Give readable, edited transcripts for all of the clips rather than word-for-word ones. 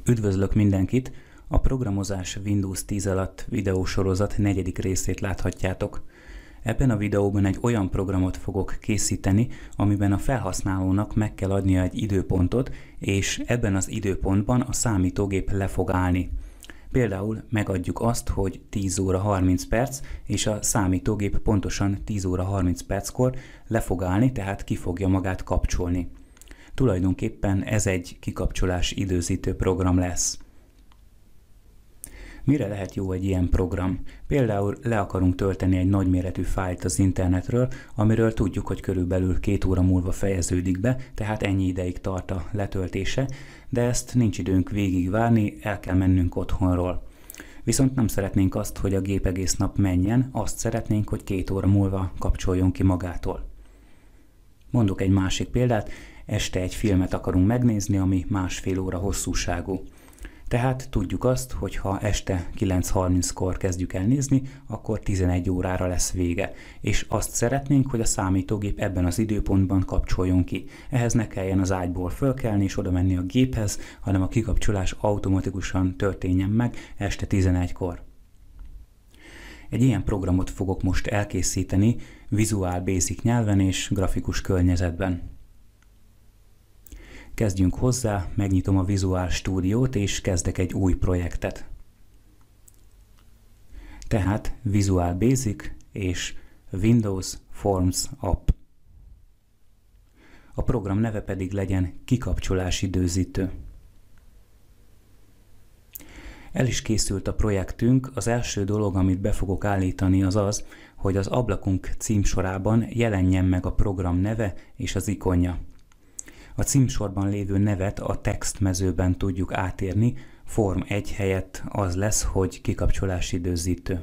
Üdvözlök mindenkit! A programozás Windows 10 alatt videósorozat 4. részét láthatjátok. Ebben a videóban egy olyan programot fogok készíteni, amiben a felhasználónak meg kell adnia egy időpontot, és ebben az időpontban a számítógép le fog állni. Például megadjuk azt, hogy 10 óra 30 perc, és a számítógép pontosan 10 óra 30 perckor le fog állni, tehát ki fogja magát kapcsolni. Tulajdonképpen ez egy kikapcsolás időzítő program lesz. Mire lehet jó egy ilyen program? Például le akarunk tölteni egy nagyméretű fájlt az internetről, amiről tudjuk, hogy körülbelül 2 óra múlva fejeződik be, tehát ennyi ideig tart a letöltése, de ezt nincs időnk végigvárni, el kell mennünk otthonról. Viszont nem szeretnénk azt, hogy a gép egész nap menjen, azt szeretnénk, hogy 2 óra múlva kapcsoljon ki magától. Mondok egy másik példát, este egy filmet akarunk megnézni, ami 1,5 óra hosszúságú. Tehát tudjuk azt, hogy ha este 9:30-kor kezdjük el nézni, akkor 11 órára lesz vége. És azt szeretnénk, hogy a számítógép ebben az időpontban kapcsoljon ki. Ehhez ne kelljen az ágyból fölkelni és oda menni a géphez, hanem a kikapcsolás automatikusan történjen meg este 11-kor. Egy ilyen programot fogok most elkészíteni Visual Basic nyelven és grafikus környezetben. Kezdjünk hozzá, megnyitom a Visual Studiót és kezdek egy új projektet. Tehát Visual Basic és Windows Forms App. A program neve pedig legyen kikapcsolás időzítő. El is készült a projektünk, az első dolog, amit be fogok állítani az az, hogy az ablakunk címsorában jelenjen meg a program neve és az ikonja. A címsorban lévő nevet a text mezőben tudjuk átírni, Form 1 helyett az lesz, hogy kikapcsolás időzítő.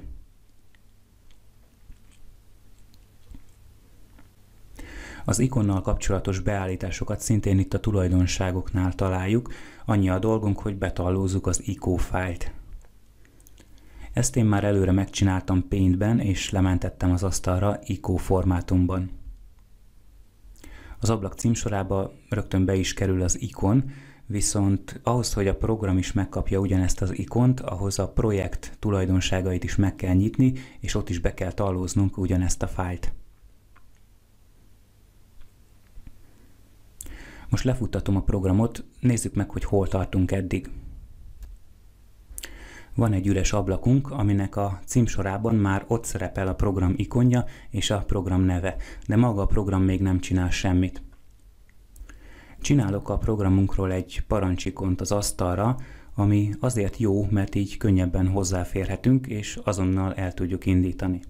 Az ikonnal kapcsolatos beállításokat szintén itt a tulajdonságoknál találjuk, annyi a dolgunk, hogy betallózzuk az ICO fájlt. Ezt én már előre megcsináltam Paintben, és lementettem az asztalra ICO formátumban. Az ablak címsorába rögtön be is kerül az ikon, viszont ahhoz, hogy a program is megkapja ugyanezt az ikont, ahhoz a projekt tulajdonságait is meg kell nyitni, és ott is be kell tallóznunk ugyanezt a fájlt. Most lefuttatom a programot, nézzük meg, hogy hol tartunk eddig. Van egy üres ablakunk, aminek a címsorában már ott szerepel a program ikonja és a program neve, de maga a program még nem csinál semmit. Csinálok a programunkról egy parancsikont az asztalra, ami azért jó, mert így könnyebben hozzáférhetünk és azonnal el tudjuk indítani.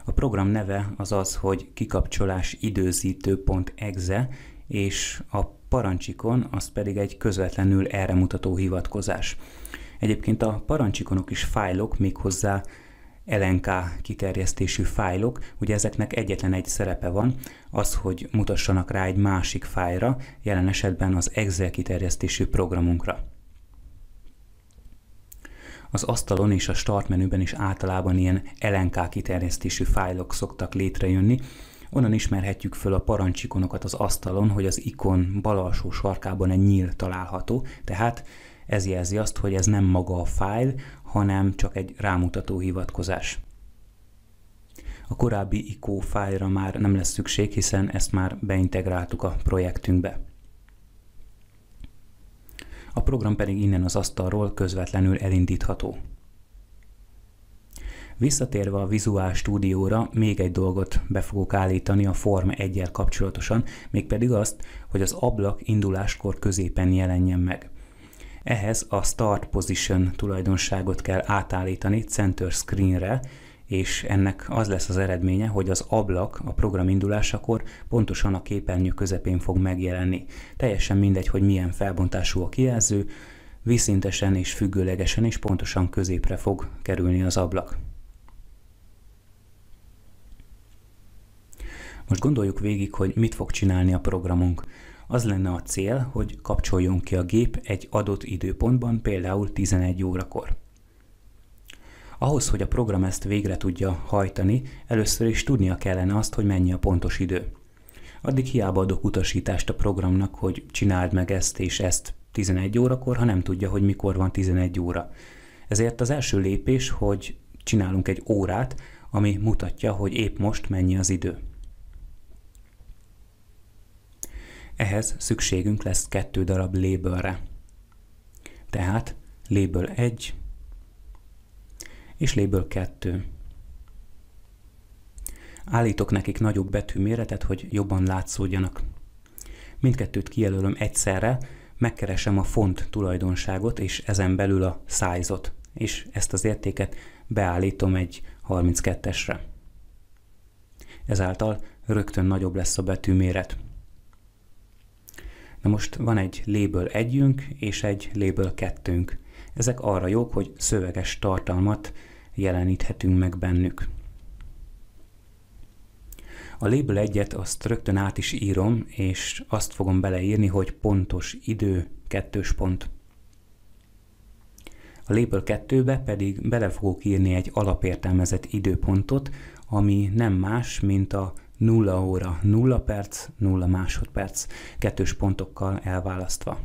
A program neve az az, hogy kikapcsolás időzítő.exe, és a parancsikon az pedig egy közvetlenül erre mutató hivatkozás. Egyébként a parancsikonok is fájlok, méghozzá LNK kiterjesztésű fájlok, ugye ezeknek egyetlen egy szerepe van, az, hogy mutassanak rá egy másik fájlra, jelen esetben az exe kiterjesztésű programunkra. Az asztalon és a start menüben is általában ilyen LNK kiterjesztésű fájlok szoktak létrejönni, onnan ismerhetjük föl a parancsikonokat az asztalon, hogy az ikon bal alsó sarkában egy nyíl található, tehát ez jelzi azt, hogy ez nem maga a fájl, hanem csak egy rámutató hivatkozás. A korábbi ICO fájlra már nem lesz szükség, hiszen ezt már beintegráltuk a projektünkbe. A program pedig innen az asztalról közvetlenül elindítható. Visszatérve a Visual Studióra, még egy dolgot be fogok állítani a Form 1-jel kapcsolatosan, mégpedig azt, hogy az ablak induláskor középen jelenjen meg. Ehhez a Start Position tulajdonságot kell átállítani Center Screenre, és ennek az lesz az eredménye, hogy az ablak a program indulásakor pontosan a képernyő közepén fog megjelenni. Teljesen mindegy, hogy milyen felbontású a kijelző, vízszintesen és függőlegesen is pontosan középre fog kerülni az ablak. Most gondoljuk végig, hogy mit fog csinálni a programunk. Az lenne a cél, hogy kapcsoljon ki a gép egy adott időpontban, például 11 órakor. Ahhoz, hogy a program ezt végre tudja hajtani, először is tudnia kellene azt, hogy mennyi a pontos idő. Addig hiába adok utasítást a programnak, hogy csináld meg ezt és ezt 11 órakor, ha nem tudja, hogy mikor van 11 óra. Ezért az első lépés, hogy csinálunk egy órát, ami mutatja, hogy épp most mennyi az idő. Ehhez szükségünk lesz 2 darab labelre. Tehát label 1 és label 2. Állítok nekik nagyobb betűméretet, hogy jobban látszódjanak. Mindkettőt kijelölöm egyszerre, megkeresem a font tulajdonságot, és ezen belül a size-ot, és ezt az értéket beállítom egy 32-esre. Ezáltal rögtön nagyobb lesz a betűméret. Na most van egy label 1-ünk és egy label 2-ünk. Ezek arra jók, hogy szöveges tartalmat jeleníthetünk meg bennük. A label 1-et azt rögtön át is írom, és azt fogom beleírni, hogy pontos idő, 2. pont. A label 2-be pedig bele fogok írni egy alapértelmezett időpontot, ami nem más, mint a 0 óra 0 perc, 0 másodperc, 2 pontokkal elválasztva.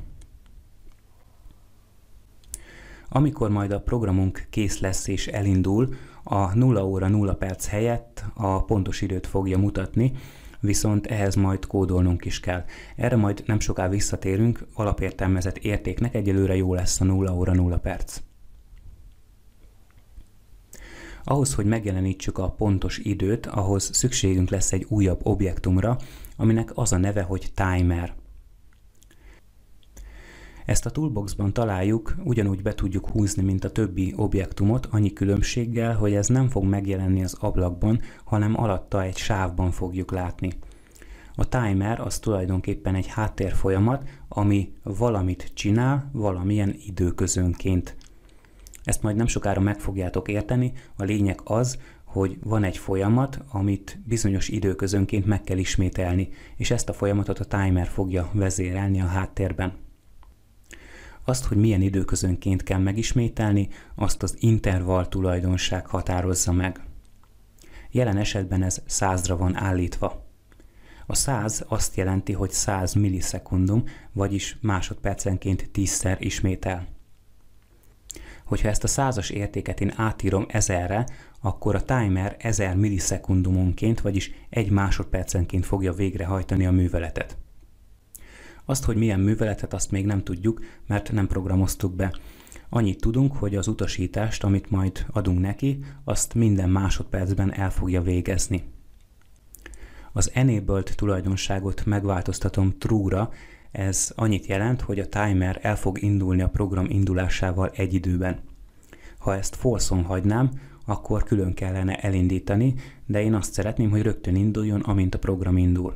Amikor majd a programunk kész lesz és elindul, a 0 óra 0 perc helyett a pontos időt fogja mutatni, viszont ehhez majd kódolnunk is kell. Erre majd nem soká visszatérünk, alapértelmezett értéknek egyelőre jó lesz a 0 óra 0 perc. Ahhoz, hogy megjelenítsük a pontos időt, ahhoz szükségünk lesz egy újabb objektumra, aminek az a neve, hogy timer. Ezt a toolboxban találjuk, ugyanúgy be tudjuk húzni, mint a többi objektumot, annyi különbséggel, hogy ez nem fog megjelenni az ablakban, hanem alatta egy sávban fogjuk látni. A timer az tulajdonképpen egy háttérfolyamat, ami valamit csinál valamilyen időközönként. Ezt majd nem sokára meg fogjátok érteni, a lényeg az, hogy van egy folyamat, amit bizonyos időközönként meg kell ismételni, és ezt a folyamatot a timer fogja vezérelni a háttérben. Azt, hogy milyen időközönként kell megismételni, azt az intervall tulajdonság határozza meg. Jelen esetben ez 100-ra van állítva. A 100 azt jelenti, hogy 100 millisekundum, vagyis másodpercenként 10-szer ismétel. Hogyha ezt a 100-as értéket én átírom 1000-re, akkor a timer 1000 millisekundumonként, vagyis 1 másodpercenként fogja végrehajtani a műveletet. Azt, hogy milyen műveletet, azt még nem tudjuk, mert nem programoztuk be. Annyit tudunk, hogy az utasítást, amit majd adunk neki, azt minden másodpercben el fogja végezni. Az enabled tulajdonságot megváltoztatom true-ra, ez annyit jelent, hogy a timer el fog indulni a program indulásával egy időben. Ha ezt false-on hagynám, akkor külön kellene elindítani, de én azt szeretném, hogy rögtön induljon, amint a program indul.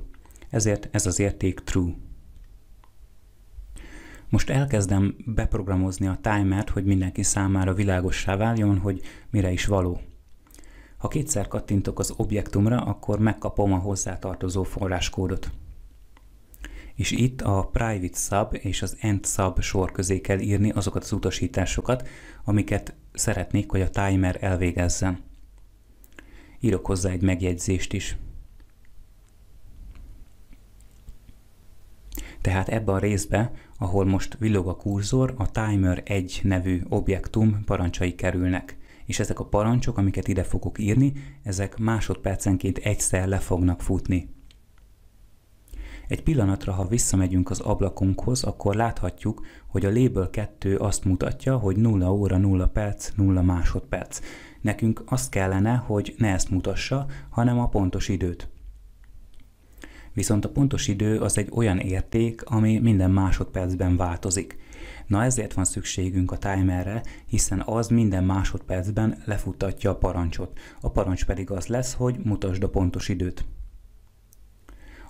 Ezért ez az érték true. Most elkezdem beprogramozni a timert, hogy mindenki számára világossá váljon, hogy mire is való. Ha kétszer kattintok az objektumra, akkor megkapom a hozzátartozó forráskódot. És itt a private sub és az end sub sor közé kell írni azokat az utasításokat, amiket szeretnék, hogy a timer elvégezzen. Írok hozzá egy megjegyzést is. Tehát ebbe a részbe, ahol most villog a kurzor, a timer 1 nevű objektum parancsai kerülnek. És ezek a parancsok, amiket ide fogok írni, ezek másodpercenként egyszer le fognak futni. Egy pillanatra, ha visszamegyünk az ablakunkhoz, akkor láthatjuk, hogy a label 2 azt mutatja, hogy 0 óra 0 perc 0 másodperc. Nekünk azt kellene, hogy ne ezt mutassa, hanem a pontos időt. Viszont a pontos idő az egy olyan érték, ami minden másodpercben változik. Na ezért van szükségünk a timerre, hiszen az minden másodpercben lefuttatja a parancsot. A parancs pedig az lesz, hogy mutasd a pontos időt.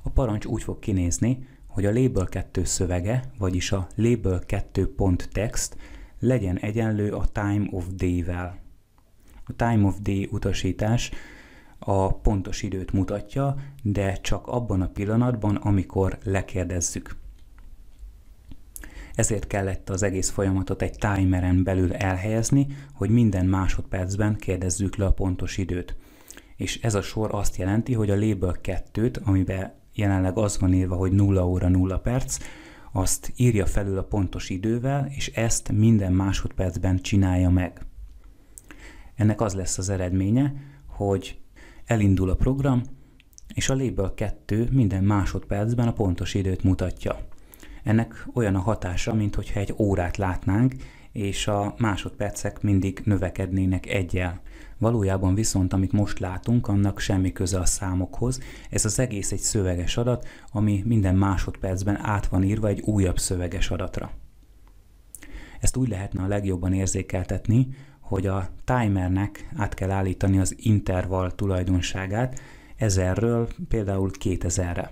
A parancs úgy fog kinézni, hogy a label 2 szövege, vagyis a label2.text legyen egyenlő a time of day-vel. A time of day utasítás a pontos időt mutatja, de csak abban a pillanatban, amikor lekérdezzük. Ezért kellett az egész folyamatot egy timeren belül elhelyezni, hogy minden másodpercben kérdezzük le a pontos időt. És ez a sor azt jelenti, hogy a label 2-t, amiben jelenleg az van írva, hogy 0 óra 0 perc, azt írja felül a pontos idővel, és ezt minden másodpercben csinálja meg. Ennek az lesz az eredménye, hogy elindul a program, és a Label 2 minden másodpercben a pontos időt mutatja. Ennek olyan a hatása, minthogyha egy órát látnánk, és a másodpercek mindig növekednének egyel. Valójában viszont, amit most látunk, annak semmi köze a számokhoz. Ez az egész egy szöveges adat, ami minden másodpercben át van írva egy újabb szöveges adatra. Ezt úgy lehetne a legjobban érzékeltetni, hogy a timernek át kell állítani az intervall tulajdonságát 1000-ről például 2000-re.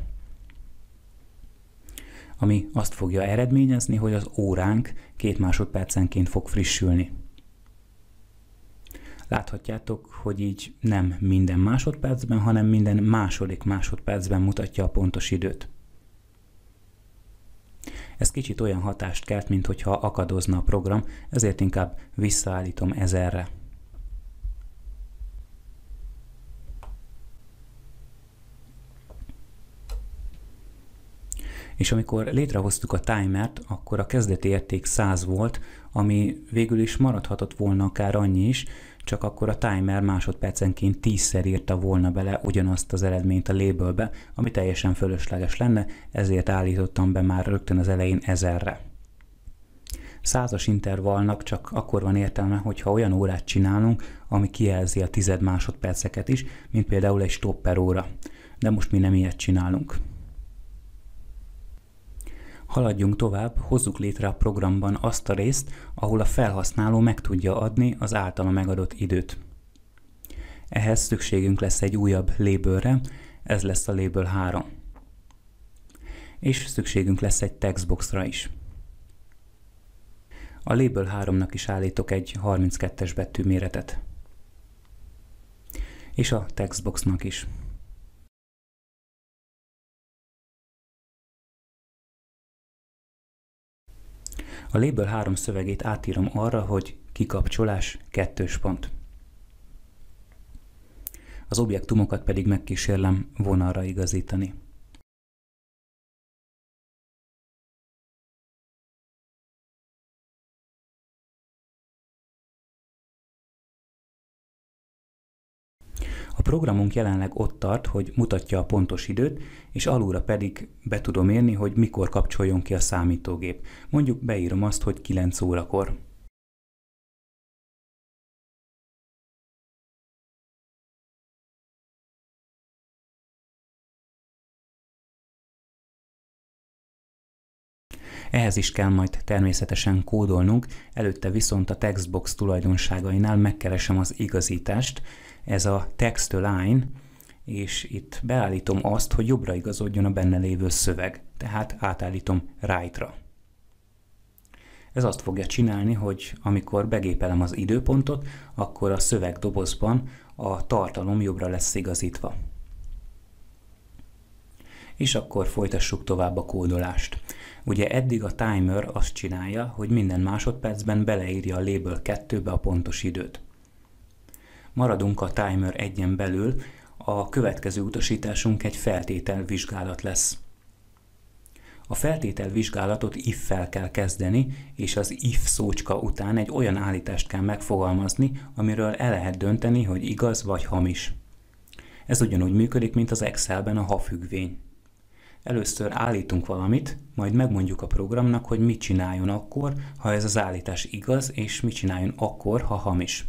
Ami azt fogja eredményezni, hogy az óránk 2 másodpercenként fog frissülni. Láthatjátok, hogy így nem minden másodpercben, hanem minden második másodpercben mutatja a pontos időt. Ez kicsit olyan hatást kelt, minthogyha akadozna a program, ezért inkább visszaállítom 1000-re. És amikor létrehoztuk a timert, akkor a kezdeti érték 100 volt, ami végül is maradhatott volna akár annyi is, csak akkor a timer másodpercenként 10-szer írta volna bele ugyanazt az eredményt a labelbe, ami teljesen fölösleges lenne, ezért állítottam be már rögtön az elején 1000-re. 100-as intervallnak csak akkor van értelme, hogyha olyan órát csinálunk, ami kijelzi a tized másodperceket is, mint például egy stopper óra. De most mi nem ilyet csinálunk. Haladjunk tovább, hozzuk létre a programban azt a részt, ahol a felhasználó meg tudja adni az általa megadott időt. Ehhez szükségünk lesz egy újabb labelre, ez lesz a label 3. És szükségünk lesz egy textboxra is. A label 3-nak is állítok egy 32-es betűméretet. És a textboxnak is. A label 3 szövegét átírom arra, hogy kikapcsolás 2. pont. Az objektumokat pedig megkísérlem vonalra igazítani. A programunk jelenleg ott tart, hogy mutatja a pontos időt, és alulra pedig be tudom írni, hogy mikor kapcsoljon ki a számítógép. Mondjuk beírom azt, hogy 9 órakor. Ehhez is kell majd természetesen kódolnunk, előtte viszont a textbox tulajdonságainál megkeresem az igazítást, ez a text align, és itt beállítom azt, hogy jobbra igazodjon a benne lévő szöveg, tehát átállítom right-ra. Ez azt fogja csinálni, hogy amikor begépelem az időpontot, akkor a szövegdobozban a tartalom jobbra lesz igazítva. És akkor folytassuk tovább a kódolást. Ugye eddig a timer azt csinálja, hogy minden másodpercben beleírja a label 2-be a pontos időt. Maradunk a timer 1-en belül, a következő utasításunk egy feltételvizsgálat lesz. A feltételvizsgálatot if-fel kell kezdeni, és az if szócska után egy olyan állítást kell megfogalmazni, amiről el lehet dönteni, hogy igaz vagy hamis. Ez ugyanúgy működik, mint az Excelben a ha függvény. Először állítunk valamit, majd megmondjuk a programnak, hogy mit csináljon akkor, ha ez az állítás igaz, és mit csináljon akkor, ha hamis.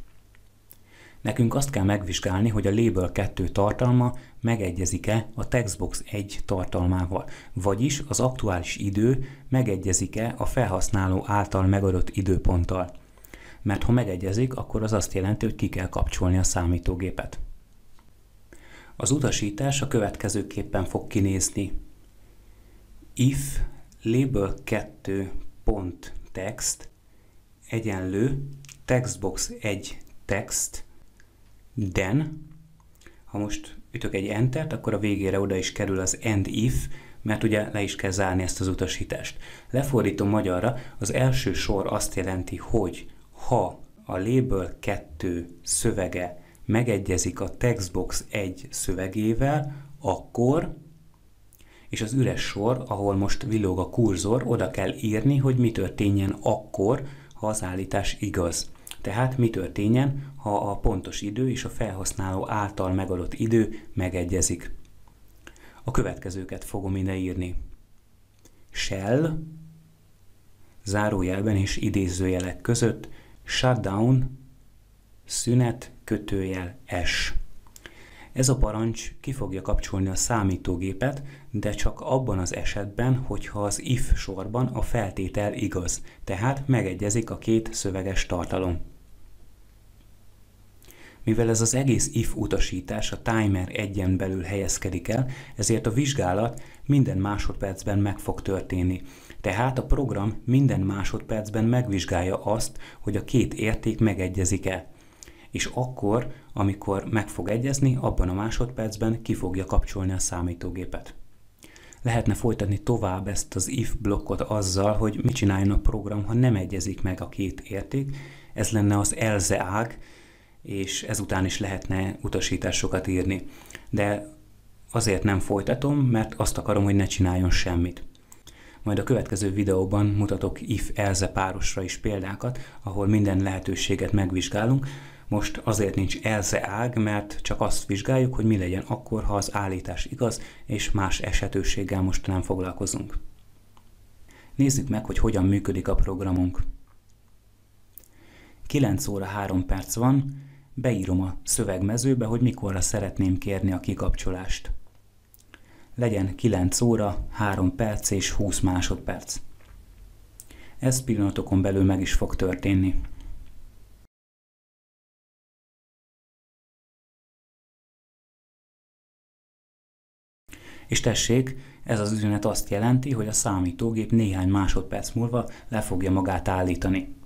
Nekünk azt kell megvizsgálni, hogy a label 2 tartalma megegyezik-e a textbox 1 tartalmával, vagyis az aktuális idő megegyezik-e a felhasználó által megadott időponttal. Mert ha megegyezik, akkor az azt jelenti, hogy ki kell kapcsolni a számítógépet. Az utasítás a következőképpen fog kinézni. If label2.text egyenlő textbox 1 text, then, ha most ütök egy entert, akkor a végére oda is kerül az end if, mert ugye le is kell zárni ezt az utasítást. Lefordítom magyarra, az első sor azt jelenti, hogy ha a label 2 szövege megegyezik a textbox 1 szövegével, akkor, és az üres sor, ahol most villog a kurzor, oda kell írni, hogy mi történjen akkor, ha az állítás igaz. Tehát mi történjen, ha a pontos idő és a felhasználó által megadott idő megegyezik. A következőket fogom ide írni. Shell, zárójelben és idézőjelek között, shutdown, szünet, kötőjel, S. Ez a parancs ki fogja kapcsolni a számítógépet, de csak abban az esetben, hogyha az if sorban a feltétel igaz, tehát megegyezik a két szöveges tartalom. Mivel ez az egész if utasítás a timer 1-en belül helyezkedik el, ezért a vizsgálat minden másodpercben meg fog történni. Tehát a program minden másodpercben megvizsgálja azt, hogy a két érték megegyezik-e. És akkor, amikor meg fog egyezni, abban a másodpercben ki fogja kapcsolni a számítógépet. Lehetne folytatni tovább ezt az if blokkot azzal, hogy mit csináljon a program, ha nem egyezik meg a két érték. Ez lenne az else ág, és ezután is lehetne utasításokat írni. De azért nem folytatom, mert azt akarom, hogy ne csináljon semmit. Majd a következő videóban mutatok if-else párosra is példákat, ahol minden lehetőséget megvizsgálunk. Most azért nincs else ág, mert csak azt vizsgáljuk, hogy mi legyen akkor, ha az állítás igaz, és más esetőséggel most nem foglalkozunk. Nézzük meg, hogy hogyan működik a programunk. 9 óra 3 perc van, beírom a szövegmezőbe, hogy mikorra szeretném kérni a kikapcsolást. Legyen 9 óra, 3 perc és 20 másodperc. Ez pillanatokon belül meg is fog történni. És tessék, ez az üzenet azt jelenti, hogy a számítógép néhány másodperc múlva le fogja magát állítani.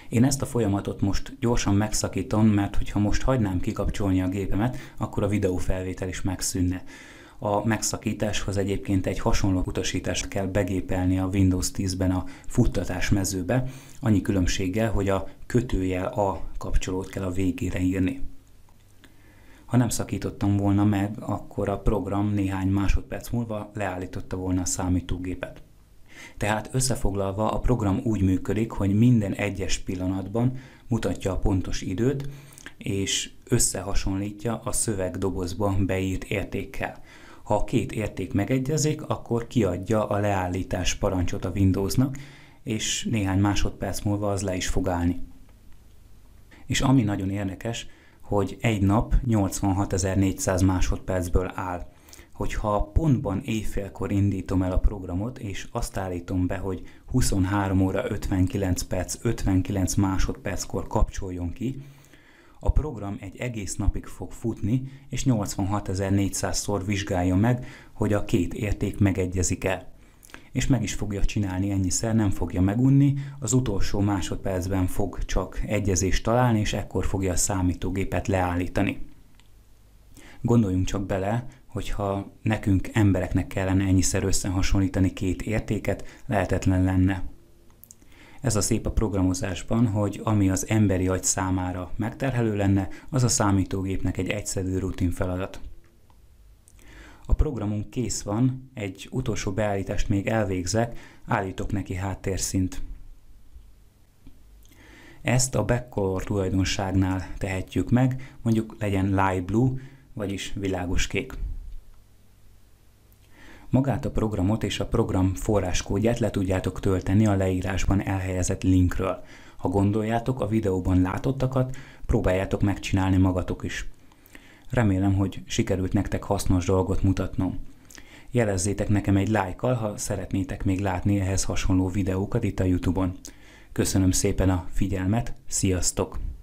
Én ezt a folyamatot most gyorsan megszakítom, mert hogyha most hagynám kikapcsolni a gépemet, akkor a videófelvétel is megszűnne. A megszakításhoz egyébként egy hasonló utasítást kell begépelni a Windows 10-ben a futtatás mezőbe, annyi különbséggel, hogy a kötőjel A kapcsolót kell a végére írni. Ha nem szakítottam volna meg, akkor a program néhány másodperc múlva leállította volna a számítógépet. Tehát összefoglalva a program úgy működik, hogy minden egyes pillanatban mutatja a pontos időt, és összehasonlítja a szövegdobozba beírt értékkel. Ha a két érték megegyezik, akkor kiadja a leállítás parancsot a Windowsnak, és néhány másodperc múlva az le is fog állni. És ami nagyon érdekes, hogy egy nap 86.400 másodpercből áll. Hogyha pontban éjfélkor indítom el a programot, és azt állítom be, hogy 23 óra 59 perc 59 másodperckor kapcsoljon ki, a program egy egész napig fog futni, és 86.400-szor vizsgálja meg, hogy a két érték megegyezik-e. És meg is fogja csinálni ennyiszer, nem fogja megunni, az utolsó másodpercben fog csak egyezést találni, és ekkor fogja a számítógépet leállítani. Gondoljunk csak bele, hogyha nekünk embereknek kellene ennyiszer összehasonlítani két értéket, lehetetlen lenne. Ez a szép a programozásban, hogy ami az emberi agy számára megterhelő lenne, az a számítógépnek egy egyszerű rutin feladat. A programunk kész van, egy utolsó beállítást még elvégzek, állítok neki háttérszínt. Ezt a backcolor tulajdonságnál tehetjük meg, mondjuk legyen light blue, vagyis világos kék. Magát a programot és a program forráskódját le tudjátok tölteni a leírásban elhelyezett linkről. Ha gondoljátok, a videóban látottakat, próbáljátok megcsinálni magatok is. Remélem, hogy sikerült nektek hasznos dolgot mutatnom. Jelezzétek nekem egy lájkkal, ha szeretnétek még látni ehhez hasonló videókat itt a YouTube-on. Köszönöm szépen a figyelmet, sziasztok!